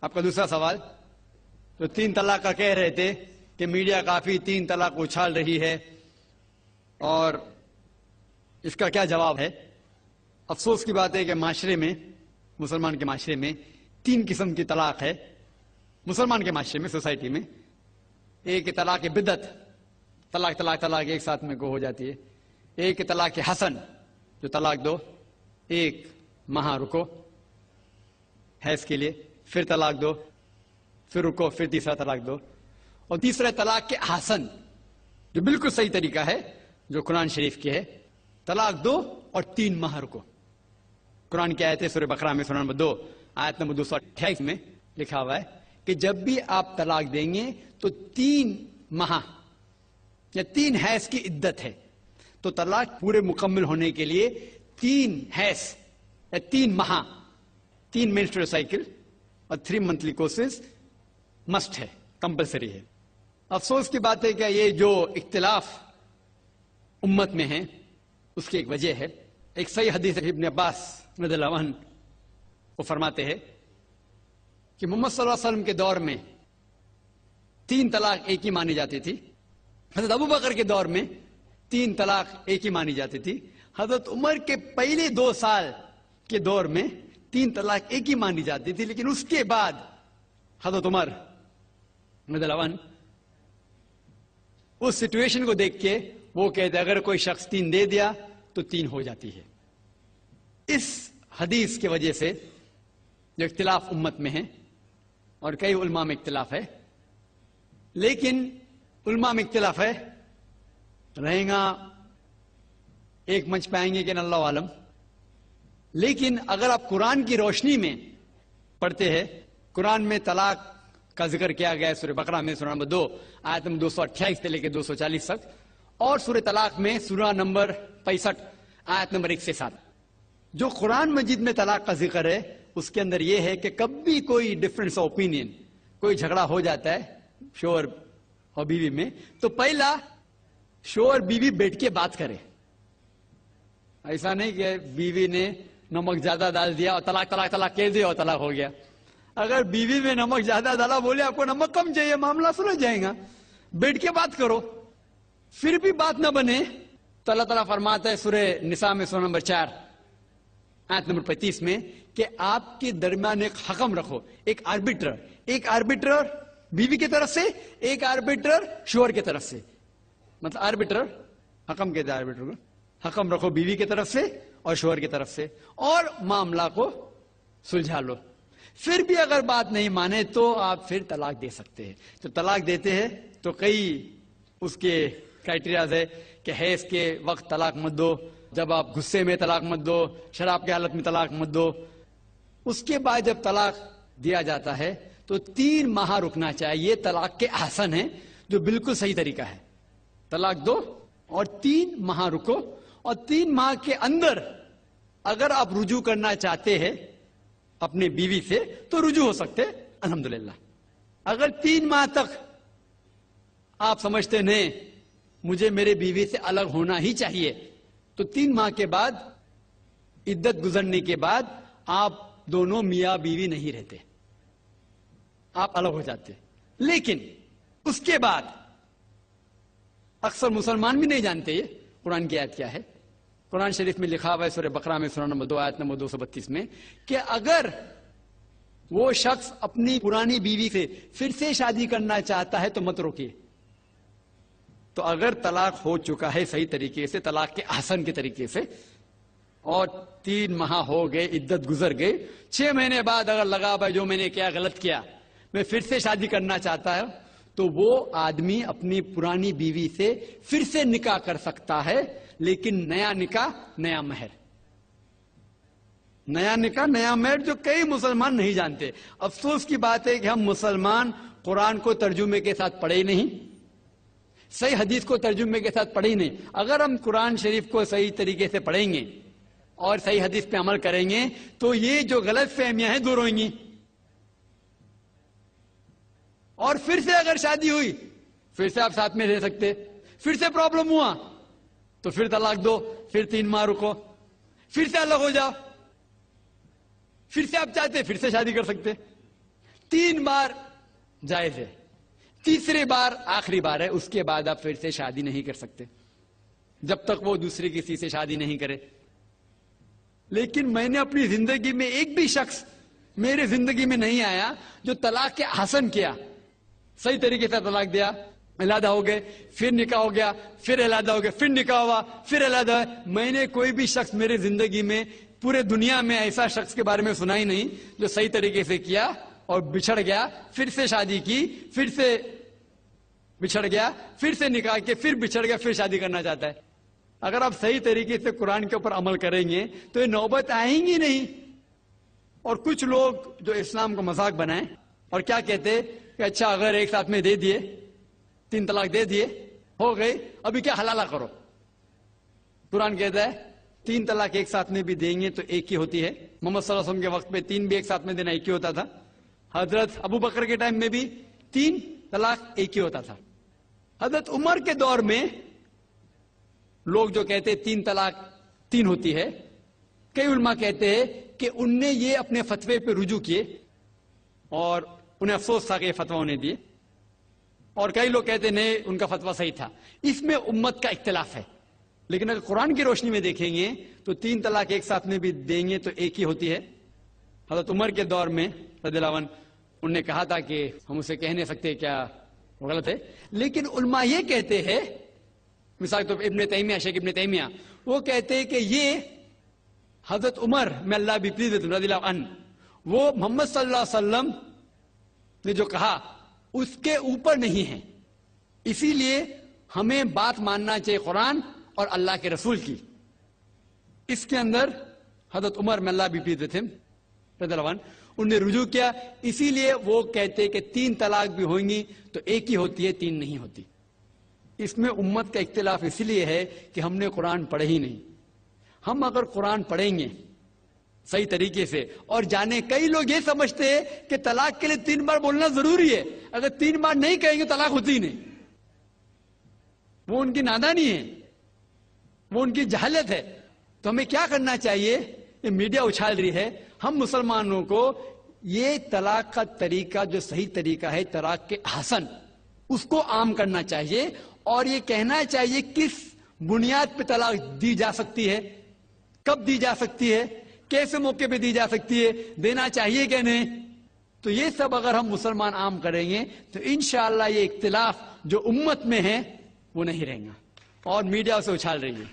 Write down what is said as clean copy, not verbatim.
آپ کا دوسرا سوال، تو 3 طلاق کا کہہ رہے تھے کہ میڈیا کافی 3 طلاق اچھال رہی ہے، اور اس کا کیا جواب ہے؟ افسوس کی بات ہے کہ معاشرے میں، مسلمان کے معاشرے میں 3 قسم کی طلاق ہے. مسلمان کے معاشرے میں، سوسائٹی میں، ایک طلاق بدعت، طلاق طلاق طلاق ایک ساتھ میں ہو جاتی ہے. ایک طلاق حسن، جو طلاق دو، 1 ماہ رکو حیض کے لیے، پھر طلاق دو، پھر رکو، پھر تیسرا طلاق دو. اور تیسرا طلاق حسن، جو بالکل صحیح طریقہ ہے، جو قرآن شریف کی ہے، طلاق دو اور 3 ماہ رکو. قرآن کی آیت ہے سورہ بقرہ میں، سورہ نمبر 2 آیت نمبر 228 میں لکھا ہوا ہے کہ جب بھی آپ طلاق دیں گے تو 3 ماہ یا 3 حیض کی عدت ہے. تو طلاق پورے مکمل ہونے کے لیے 3 حیض یا 3 ماہ، 3 مینسٹرل سائیکل اور 3 منتھلی کورسز مسٹ ہے، کمپلسری ہے. افسوس کی بات ہے کہ یہ جو اختلاف امت میں ہے اس کی ایک وجہ ہے. ایک صحیح حدیث ابن عباس رضی اللہ عنہ وہ فرماتے ہیں کہ محمد صلی اللہ علیہ وسلم کے دور میں 3 طلاق ایک ہی مانی جاتی تھی. حضرت ابو بکر کے دور میں 3 طلاق ایک ہی مانی جاتی تھی. حضرت عمر کے پہلے 2 سال کے دور میں 3 طلاق ایک ہی مانی جاتی تھی. لیکن اس کے بعد حضرت عمر رضی اللہ عنہ اس سچویشن کو دیکھ کے وہ کہتے اگر کوئی شخص 3 دے دیا تو 3 ہو جاتی ہے. اس حدیث کی وجہ سے جو اختلاف امت میں ہے، اور کئی علماء میں اختلاف ہے، لیکن علماء میں اختلاف ہے، رہیں گا ایک منچ پائیں گے کہ اللہ عالم. لیکن اگر آپ قرآن کی روشنی میں پڑھتے ہیں، قرآن میں طلاق کا ذکر کیا گیا ہے سورہ بقرہ میں، سورہ نمبر 2 آیت نمبر 228 سے لے کے 240 تک، اور سورہ طلاق میں سورہ نمبر 65 آیت نمبر 1 سے 7. جو قرآن مجید میں طلاق کا ذکر ہے اس کے اندر یہ ہے کہ کبھی کوئی ڈفرنس آف اوپینین، کوئی جھگڑا ہو جاتا ہے شوہر اور بیوی میں، تو پہلا شوہر بیوی بیٹھ کے بات کرے. ایسا نہیں کہ بیوی نے نمک زیادہ ڈال دیا اور طلاق طلاق طلاق کہہ دیا اور طلاق ہو گیا. اگر بیوی میں نمک زیادہ ڈالا، بولے آپ کو نمک کم چاہیے، معاملہ سلجھ جائے گا، بیٹھ کے بات کرو. پھر بھی بات نہ بنے تو اللہ تعالیٰ فرماتا ہے سورہ نساء میں سورہ نمبر 4 آیت نمبر 35 میں کہ آپ کے درمیان ایک حکم رکھو، ایک آربیٹر بیوی کی طرف سے، ایک آربیٹر شوہر کی طرف سے. مطلب آربیٹر، حکم کہتے ہیں آربیٹر کو، حکم رکھو بیوی کی طرف سے اور شوہر کی طرف سے، اور معاملہ کو سلجھا لو. پھر بھی اگر بات نہیں مانے تو آپ پھر طلاق دے سکتے ہیں. تو طلاق دیتے ہیں تو کئی اس کے کرائٹیریاز ہے کہ حیض کے وقت طلاق مت دو، جب آپ غصے میں طلاق مت دو، شراب کی حالت میں طلاق مت دو. اس کے بعد جب طلاق دیا جاتا ہے تو 3 ماہ رکنا چاہیے. طلاق کے احسن ہے، جو بالکل صحیح طریقہ ہے. طلاق دو اور 3 ماہ رکو، اور 3 ماہ کے اندر اگر آپ رجوع کرنا چاہتے ہیں اپنے بیوی سے تو رجوع ہو سکتے، الحمدللہ. اگر 3 ماہ تک آپ سمجھتے نہیں مجھے میرے بیوی سے الگ ہونا ہی چاہیے، تو 3 ماہ کے بعد، عدت گزرنے کے بعد، آپ دونوں میاں بیوی نہیں رہتے، آپ الگ ہو جاتے. لیکن اس کے بعد اکثر مسلمان بھی نہیں جانتے یہ قرآن کی آیت کیا ہے. قرآن شریف میں لکھا ہوا ہے سورہ بقرہ میں سورہ نمبر 2 آیت نمبر 232 میں کہ اگر وہ شخص اپنی پرانی بیوی سے پھر سے شادی کرنا چاہتا ہے تو مت روکیے. تو اگر طلاق ہو چکا ہے صحیح طریقے سے، طلاق کے احسن کے طریقے سے، اور 3 ماہ ہو گئے، عدت گزر گئے، 6 مہینے بعد اگر لگا بھائی جو میں نے کیا غلط کیا، میں پھر سے شادی کرنا چاہتا ہے، تو وہ آدمی اپنی پرانی بیوی سے پھر سے نکاح کر سکتا ہے. لیکن نیا نکاح نیا مہر، نیا نکاح نیا مہر، جو کئی مسلمان نہیں جانتے. افسوس کی بات ہے کہ ہم مسلمان قرآن کو ترجمے کے ساتھ پڑھے ہی نہیں، صحیح حدیث کو ترجمے کے ساتھ پڑھے ہی نہیں. اگر ہم قرآن شریف کو صحیح طریقے سے پڑھیں گے اور صحیح حدیث پہ عمل کریں گے تو یہ جو غلط فہمیاں ہیں دور ہوئیں گی. اور پھر سے اگر شادی ہوئی، پھر سے آپ ساتھ میں رہ سکتے، پھر سے پرابلم ہوا تو پھر طلاق دو، پھر 3 ماہ رکو، پھر سے الگ ہو جاؤ، پھر سے آپ چاہتے پھر سے شادی کر سکتے. 3 بار جائز ہے، تیسری بار آخری بار ہے، اس کے بعد آپ پھر سے شادی نہیں کر سکتے جب تک وہ دوسری کسی سے شادی نہیں کرے۔ لیکن میں نے اپنی زندگی میں ایک بھی شخص میرے زندگی میں نہیں آیا جو طلاق کے حسن کیا، صحیح طریقے سے طلاق دیا، علیحدہ ہو گئے، پھر نکاح ہو گیا، پھر علیحدہ ہو گئے، پھر نکاح ہوا، پھر علیحدہ ہوا۔ میں نے کوئی بھی شخص میرے زندگی میں پورے دنیا میں ایسا شخص کے بارے میں سنا ہی نہیں جو صحیح طریقے سے کیا اور بچھڑ گیا، پھر سے شادی کی، پھر سے بچھڑ گیا، پھر سے نکاح کے، پھر بچھڑ گیا، پھر شادی کرنا چاہتا ہے۔ اگر آپ صحیح طریقے سے قرآن کے اوپر عمل کریں گے تو یہ نوبت آئیں گی نہیں۔ اور کچھ لوگ جو اسلام کو مذاق بنائیں اور کیا کہتے کہ اچھا اگر ایک ساتھ میں دے دیے، 3 طلاق دے دیے، ہو گئی، ابھی کیا حلالہ کرو۔ قرآن کہتا ہے 3 طلاق ایک ساتھ میں بھی دیں گے تو ایک ہی ہوتی ہے۔ محمد صلی اللہ علیہ وسلم کے وقت میں 3 بھی ایک ساتھ میں دینا ایک ہی ہوتا تھا۔ حضرت ابو بکر کے ٹائم میں بھی 3 طلاق ایک ہی ہوتا تھا۔ حضرت عمر کے دور میں لوگ جو کہتے 3 طلاق 3 ہوتی ہے، کئی علماء کہتے ہیں کہ ان نے یہ اپنے فتوے پہ رجوع کیے اور انہیں افسوس تھا کہ یہ فتویٰ انہیں دیے، اور کئی لوگ کہتے نہیں ان کا فتویٰ صحیح تھا۔ اس میں امت کا اختلاف ہے، لیکن اگر قرآن کی روشنی میں دیکھیں گے تو 3 طلاق ایک ساتھ میں بھی دیں گے تو ایک ہی ہوتی ہے۔ حضرت عمر کے دور میں رضی اللہ عنہ انہوں نے کہا تھا کہ ہم اسے کہہ نہیں سکتے، کیا وہ غلط ہے، لیکن علماء یہ کہتے ہیں، مثال تو ابن تیمیہ، شیخ ابن تیمیہ، وہ کہتے ہیں کہ یہ حضرت عمر میں اللہ بھی پلیز رضی اللہ عنہ، وہ محمد صلی اللہ علیہ وسلم نے جو کہا اس کے اوپر نہیں ہے، اسی لیے ہمیں بات ماننا چاہیے قرآن اور اللہ کے رسول کی۔ اس کے اندر حضرت عمر میں اللہ بھی پلیز رضی اللہ عنہ انہوں نے رجوع کیا، اسی لیے وہ کہتے کہ 3 طلاق بھی ہوئیں گی تو ایک ہی ہوتی ہے، 3 نہیں ہوتی۔ اس میں امت کا اختلاف اس لیے ہے کہ ہم نے قرآن پڑھے ہی نہیں۔ ہم اگر قرآن پڑھیں گے صحیح طریقے سے اور جانے، کئی لوگ یہ سمجھتے ہیں کہ طلاق کے لیے 3 بار بولنا ضروری ہے، اگر 3 بار نہیں کہیں گے طلاق ہوتی ہی نہیں۔ وہ ان کی نادانی ہے، وہ ان کی جہالت ہے۔ تو ہمیں کیا کرنا چاہیے؟ یہ میڈیا اچھال رہی ہے، ہم مسلمانوں کو یہ طلاق کا طریقہ جو صحیح طریقہ ہے طلاق کے حسن، اس کو عام کرنا چاہیے اور یہ کہنا چاہیے کس بنیاد پہ طلاق دی جا سکتی ہے، کب دی جا سکتی ہے، کیسے موقع پہ دی جا سکتی ہے، دینا چاہیے کہ نہیں۔ تو یہ سب اگر ہم مسلمان عام کریں گے تو انشاءاللہ یہ اختلاف جو امت میں ہے وہ نہیں رہیں گا، اور میڈیا اسے اچھال رہی ہے۔